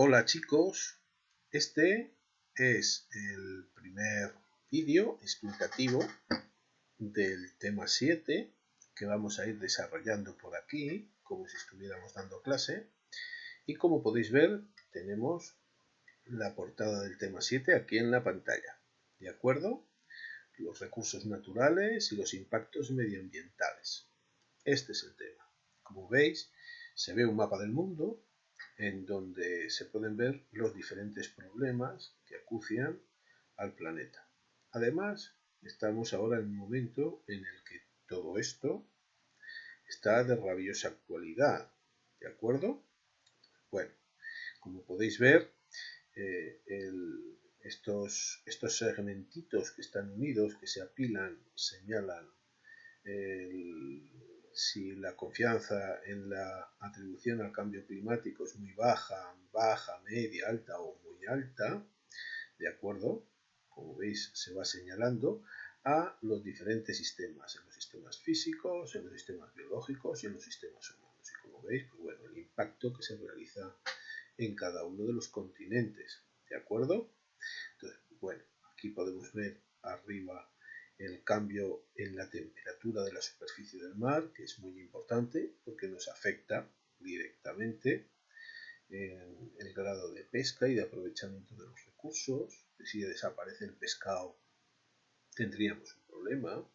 Hola chicos, este es el primer vídeo explicativo del tema 7 que vamos a ir desarrollando por aquí, como si estuviéramos dando clase. Y como podéis ver, tenemos la portada del tema 7 aquí en la pantalla, ¿de acuerdo? Los recursos naturales y los impactos medioambientales. Este es el tema. Como veis, se ve un mapa del mundo en donde se pueden ver los diferentes problemas que acucian al planeta. Además, estamos ahora en un momento en el que todo esto está de rabiosa actualidad, ¿de acuerdo? Bueno, como podéis ver, estos segmentitos que están unidos, que se apilan, señalan si la confianza en la atribución al cambio climático es muy baja, media, alta o muy alta, ¿de acuerdo? Como veis, se va señalando a los diferentes sistemas, en los sistemas físicos, en los sistemas biológicos y en los sistemas humanos. Y como veis, pues bueno, el impacto que se realiza en cada uno de los continentes, ¿de acuerdo? Entonces, bueno, aquí podemos ver arriba el cambio en la temperatura de la superficie del mar, que es muy importante porque nos afecta directamente en el grado de pesca y de aprovechamiento de los recursos. Si desaparece el pescado, tendríamos un problema.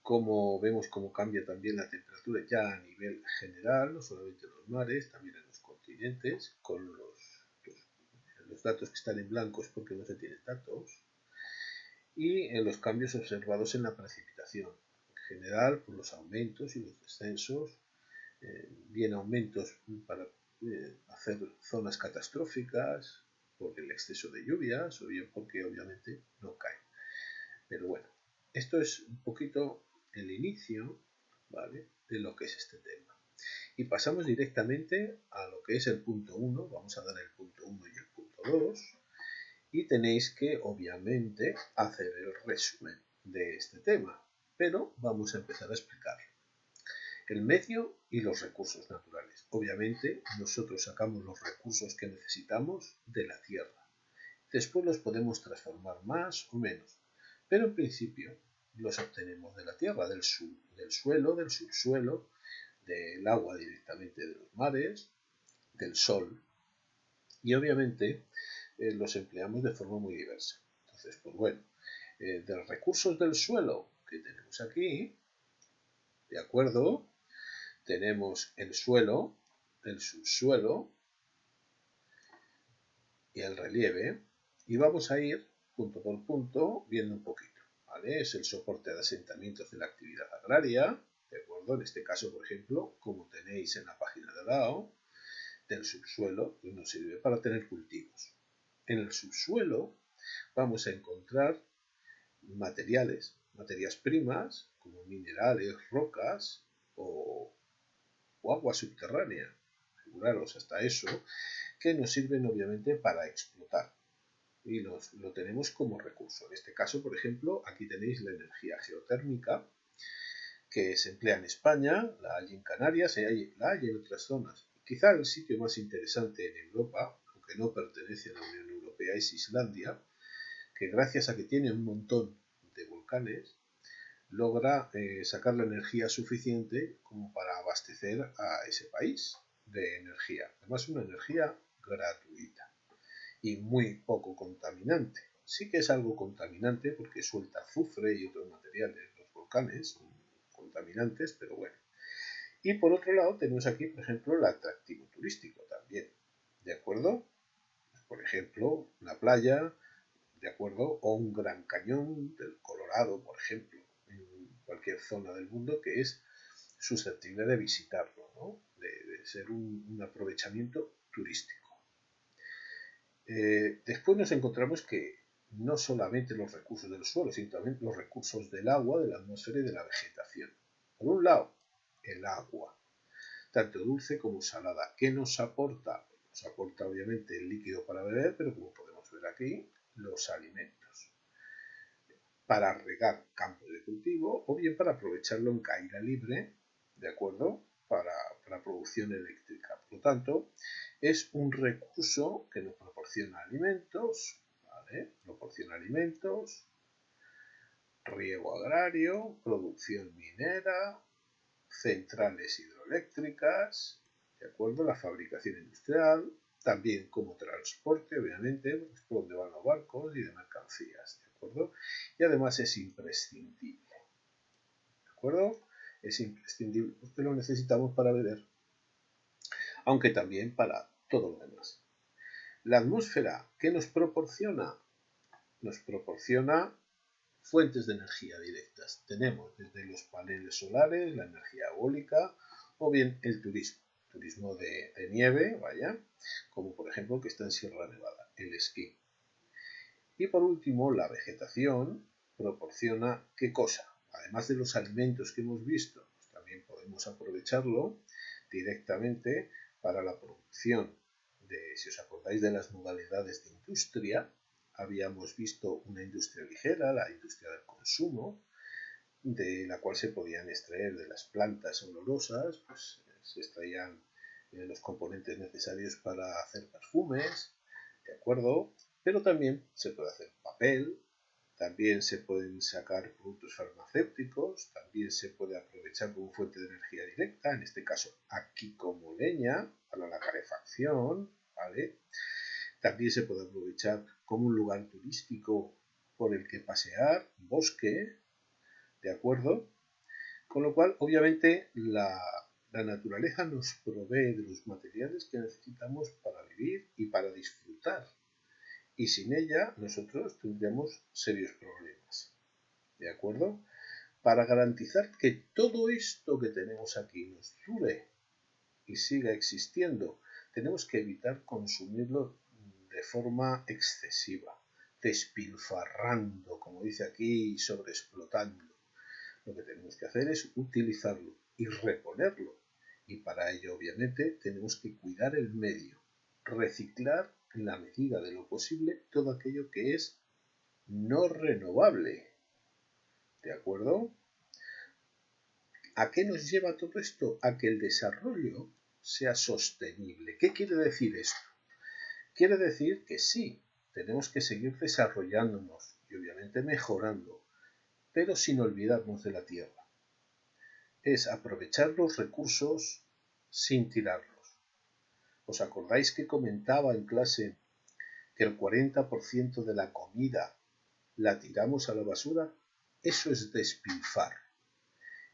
Como vemos cómo cambia también la temperatura ya a nivel general, no solamente en los mares, también en los continentes, con los datos que están en blanco es porque no se tienen datos, y en los cambios observados en la precipitación. En general, por los aumentos y los descensos, bien aumentos para hacer zonas catastróficas por el exceso de lluvias o bien porque obviamente no caen. Pero bueno, esto es un poquito el inicio, ¿vale?, de lo que es este tema. Y pasamos directamente a lo que es el punto 1, vamos a dar el punto 1 y el punto 2, y tenéis que obviamente hacer el resumen de este tema, pero vamos a empezar a explicarlo. El medio y los recursos naturales. Obviamente nosotros sacamos los recursos que necesitamos de la tierra. Después los podemos transformar más o menos, pero en principio los obtenemos de la tierra, del suelo, del subsuelo, del agua directamente de los mares, del sol, y obviamente los empleamos de forma muy diversa. Entonces, pues bueno, de los recursos del suelo que tenemos aquí, ¿de acuerdo? Tenemos el suelo, el subsuelo y el relieve, y vamos a ir punto por punto viendo un poquito, ¿vale? Es el soporte de asentamientos de la actividad agraria, ¿de acuerdo? En este caso, por ejemplo, como tenéis en la página de lado, del subsuelo, y nos sirve para tener cultivos. En el subsuelo vamos a encontrar materiales, materias primas, como minerales, rocas o agua subterránea, figuraros hasta eso, que nos sirven obviamente para explotar y lo tenemos como recurso. En este caso, por ejemplo, aquí tenéis la energía geotérmica que se emplea en España, la hay en Canarias, la hay en otras zonas. Quizá el sitio más interesante en Europa, aunque no pertenece a la Unión Europea, es Islandia, que gracias a que tiene un montón de volcanes, logra sacar la energía suficiente como para abastecer a ese país de energía. Además, una energía gratuita y muy poco contaminante. Sí que es algo contaminante porque suelta azufre y otros materiales. Los volcanes son contaminantes, pero bueno. Y por otro lado tenemos aquí, por ejemplo, el atractivo turístico también, ¿de acuerdo? Pues, por ejemplo, la playa, ¿de acuerdo? O un gran cañón del Colorado, por ejemplo, en cualquier zona del mundo que es susceptible de visitarlo, ¿no? De ser un aprovechamiento turístico. Después nos encontramos que no solamente los recursos del suelo, sino también los recursos del agua, de la atmósfera y de la vegetación. Por un lado, el agua, tanto dulce como salada. ¿Qué nos aporta? Nos aporta obviamente el líquido para beber, pero como podemos ver aquí, los alimentos. Para regar campos de cultivo o bien para aprovecharlo en caída libre, ¿de acuerdo? Para producción eléctrica, Por lo tanto, es un recurso que nos proporciona alimentos, ¿vale? Proporciona alimentos, riego agrario, producción minera, centrales hidroeléctricas, ¿de acuerdo? La fabricación industrial, también como transporte, obviamente, pues por donde van los barcos y de mercancías, ¿de acuerdo? Y además es imprescindible, ¿de acuerdo? Es imprescindible porque lo necesitamos para beber, aunque también para todo lo demás. La atmósfera, ¿qué nos proporciona? Nos proporciona fuentes de energía directas. Tenemos desde los paneles solares, la energía eólica o bien el turismo de nieve, vaya, como por ejemplo que está en Sierra Nevada, el esquí. Y por último, la vegetación proporciona ¿qué cosa? Además de los alimentos que hemos visto, pues también podemos aprovecharlo directamente para la producción de, si os acordáis de las modalidades de industria, habíamos visto una industria ligera, la industria del consumo, de la cual se podían extraer de las plantas olorosas, pues se extraían los componentes necesarios para hacer perfumes, ¿de acuerdo? Pero también se puede hacer papel, también se pueden sacar productos farmacéuticos, también se puede aprovechar como fuente de energía directa, en este caso aquí como leña, para la calefacción, ¿vale? También se puede aprovechar como un lugar turístico por el que pasear, bosque, ¿de acuerdo? Con lo cual, obviamente, la naturaleza nos provee de los materiales que necesitamos para vivir y para disfrutar. Y sin ella, nosotros tendríamos serios problemas. ¿De acuerdo? Para garantizar que todo esto que tenemos aquí nos dure y siga existiendo, tenemos que evitar consumirlo de forma excesiva, despilfarrando, como dice aquí, y sobreexplotando. Lo que tenemos que hacer es utilizarlo y reponerlo. Y para ello, obviamente, tenemos que cuidar el medio, reciclar en la medida de lo posible todo aquello que es no renovable. ¿De acuerdo? ¿A qué nos lleva todo esto? A que el desarrollo sea sostenible. ¿Qué quiere decir esto? Quiere decir que sí, tenemos que seguir desarrollándonos y obviamente mejorando, pero sin olvidarnos de la tierra. Es aprovechar los recursos sin tirarlos. ¿Os acordáis que comentaba en clase que el 40% de la comida la tiramos a la basura? Eso es despilfarro.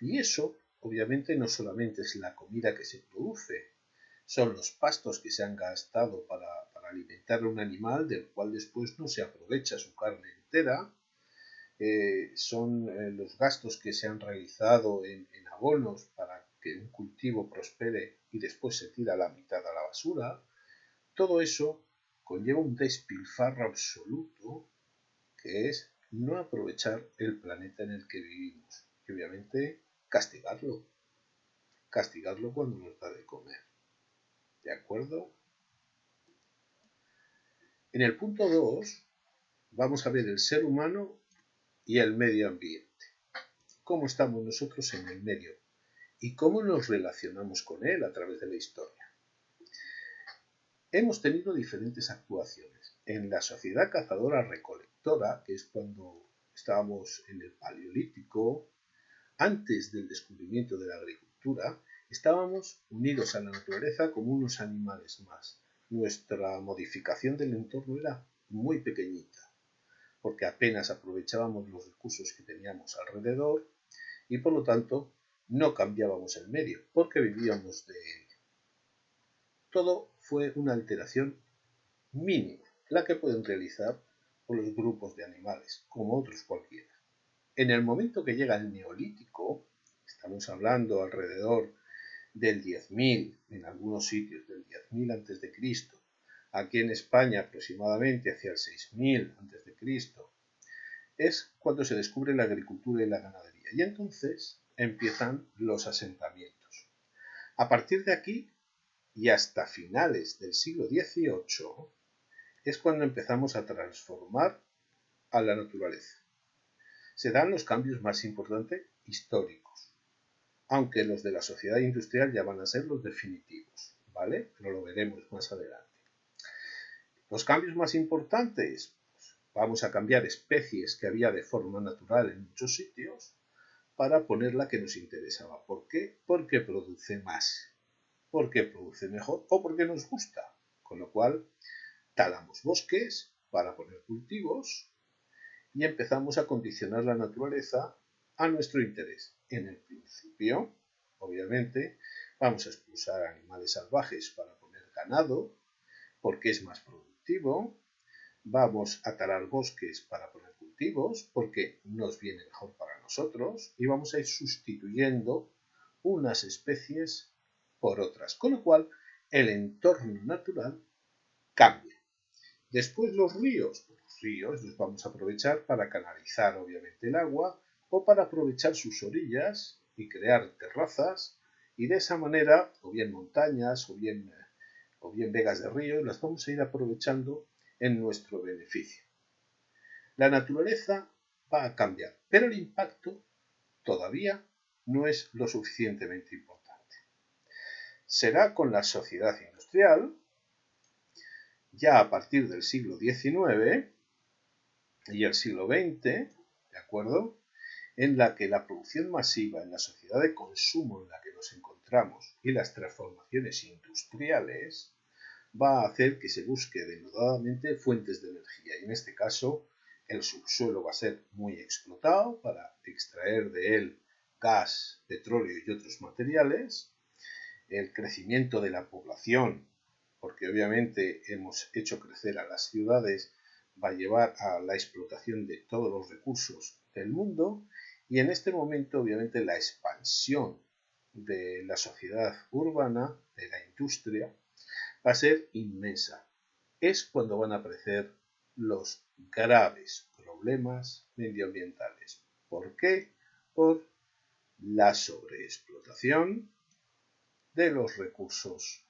Y eso, obviamente, no solamente es la comida que se produce, son los pastos que se han gastado para alimentar a un animal del cual después no se aprovecha su carne entera, son los gastos que se han realizado en abonos para que un cultivo prospere y después se tira la mitad a la basura. Todo eso conlleva un despilfarro absoluto que es no aprovechar el planeta en el que vivimos y obviamente castigarlo cuando nos da de comer. ¿De acuerdo? En el punto 2 vamos a ver el ser humano y el medio ambiente. ¿Cómo estamos nosotros en el medio? ¿Y cómo nos relacionamos con él a través de la historia? Hemos tenido diferentes actuaciones. En la sociedad cazadora-recolectora, que es cuando estábamos en el Paleolítico, antes del descubrimiento de la agricultura, estábamos unidos a la naturaleza como unos animales más. Nuestra modificación del entorno era muy pequeñita, porque apenas aprovechábamos los recursos que teníamos alrededor y por lo tanto no cambiábamos el medio, porque vivíamos de él. Todo fue una alteración mínima, la que pueden realizar los grupos de animales, como otros cualquiera. En el momento que llega el Neolítico, estamos hablando alrededor del 10.000, en algunos sitios del 10.000 a.C., aquí en España aproximadamente hacia el 6.000 a.C., es cuando se descubre la agricultura y la ganadería. Y entonces empiezan los asentamientos. A partir de aquí y hasta finales del siglo XVIII es cuando empezamos a transformar a la naturaleza. Se dan los cambios más importantes históricos, aunque los de la sociedad industrial ya van a ser los definitivos, ¿vale? Pero lo veremos más adelante. Los cambios más importantes, pues, vamos a cambiar especies que había de forma natural en muchos sitios para poner la que nos interesaba. ¿Por qué? Porque produce más, porque produce mejor o porque nos gusta. Con lo cual, talamos bosques para poner cultivos y empezamos a condicionar la naturaleza a nuestro interés. En el principio, obviamente, vamos a expulsar animales salvajes para poner ganado, porque es más productivo. Vamos a talar bosques para poner cultivos, porque nos viene mejor para nosotros. Y vamos a ir sustituyendo unas especies por otras. Con lo cual, el entorno natural cambia. Después los ríos los vamos a aprovechar para canalizar obviamente el agua o para aprovechar sus orillas y crear terrazas y de esa manera o bien montañas o bien vegas de río las vamos a ir aprovechando en nuestro beneficio. La naturaleza va a cambiar, pero el impacto todavía no es lo suficientemente importante. Será con la sociedad industrial, ya a partir del siglo XIX, y el siglo XX, ¿de acuerdo? En la que la producción masiva en la sociedad de consumo en la que nos encontramos y las transformaciones industriales va a hacer que se busque denodadamente fuentes de energía y en este caso el subsuelo va a ser muy explotado para extraer de él gas, petróleo y otros materiales, el crecimiento de la población, porque obviamente hemos hecho crecer a las ciudades, va a llevar a la explotación de todos los recursos del mundo y en este momento obviamente la expansión de la sociedad urbana, de la industria, va a ser inmensa. Es cuando van a aparecer los graves problemas medioambientales. ¿Por qué? Por la sobreexplotación de los recursos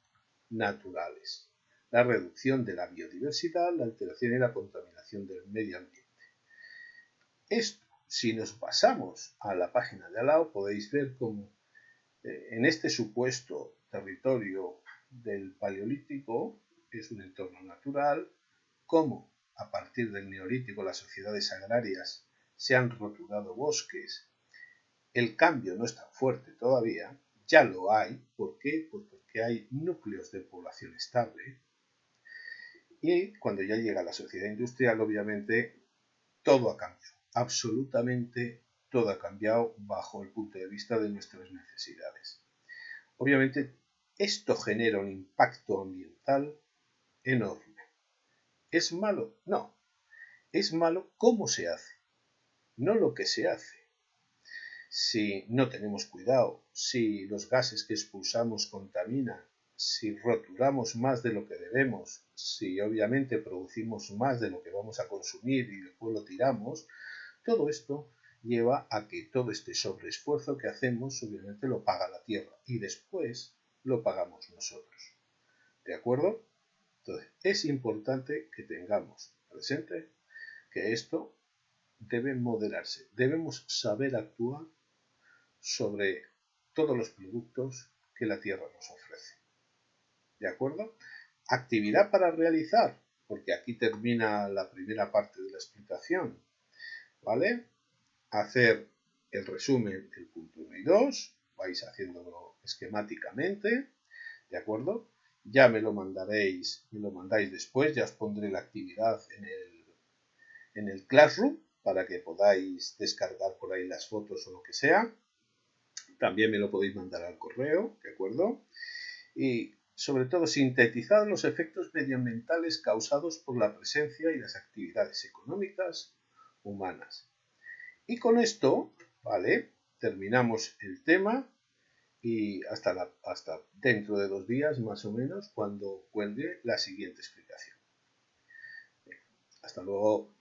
naturales, la reducción de la biodiversidad, la alteración y la contaminación del medio ambiente. Esto, si nos pasamos a la página de al lado, podéis ver cómo en este supuesto territorio del Paleolítico, que es un entorno natural, cómo a partir del Neolítico las sociedades agrarias se han roturado bosques. El cambio no es tan fuerte todavía, ya lo hay. ¿Por qué? Pues porque hay núcleos de población estable y cuando ya llega la sociedad industrial, obviamente, todo ha cambiado. Absolutamente todo ha cambiado bajo el punto de vista de nuestras necesidades. Obviamente, esto genera un impacto ambiental enorme. ¿Es malo? No. Es malo cómo se hace, no lo que se hace. Si no tenemos cuidado, si los gases que expulsamos contaminan, si roturamos más de lo que debemos, si obviamente producimos más de lo que vamos a consumir y después lo tiramos, todo esto lleva a que todo este sobreesfuerzo que hacemos obviamente lo paga la tierra y después lo pagamos nosotros. ¿De acuerdo? Entonces, es importante que tengamos presente que esto debe moderarse. Debemos saber actuar sobre todos los productos que la tierra nos ofrece. ¿De acuerdo? Actividad para realizar, porque aquí termina la primera parte de la explicación. ¿Vale? Hacer el resumen del punto 1 y 2, vais haciéndolo esquemáticamente, ¿de acuerdo? Ya me lo mandáis después, ya os pondré la actividad en el Classroom para que podáis descargar por ahí las fotos o lo que sea. También me lo podéis mandar al correo, ¿de acuerdo? Y sobre todo sintetizad los efectos medioambientales causados por la presencia y las actividades económicas humanas. Y con esto, ¿vale? Terminamos el tema y hasta dentro de 2 días más o menos cuando cuelgue la siguiente explicación. Hasta luego.